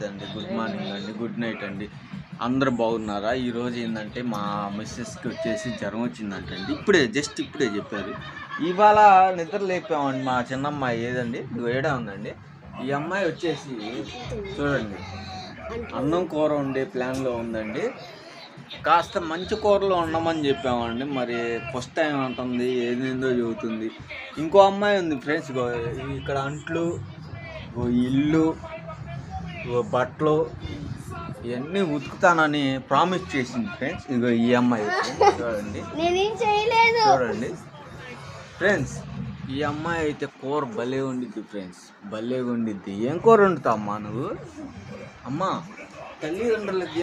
అండి, good morning అండి, good night అండి. అందరు బాగున్నారా? ఈరోజు ఏంటంటే మా మిస్సెస్కి వచ్చేసి జ్వరం వచ్చిందంటండి. ఇప్పుడే చెప్పారు. ఇవాళ నిద్ర లేపామండి. మా చిన్నమ్మాయి ఏదండి వేడా ఉందండి. ఈ అమ్మాయి వచ్చేసి చూడండి, అన్నం కూర వండే ప్లాన్లో ఉందండి. కాస్త మంచి కూరలో ఉండమని చెప్పామండి. మరి ఫస్ట్ టైం అంటుంది, ఏదేందో చెబుతుంది. ఇంకో అమ్మాయి ఉంది ఫ్రెండ్స్, ఇక్కడ అంట్లు, ఇల్లు, బట్టలు ఇవన్నీ ఉతుకుతానని ప్రామిస్ చేసింది ఫ్రెండ్స్. ఇగో ఈ అమ్మాయి చూడండి, చూడండి ఫ్రెండ్స్. ఈ అమ్మాయి అయితే కూర భలే వండిద్ది ఫ్రెండ్స్, భలే వండిద్ది. ఏం కూర వండుతావు అమ్మా నువ్వు? అమ్మా తల్లిదండ్రులకి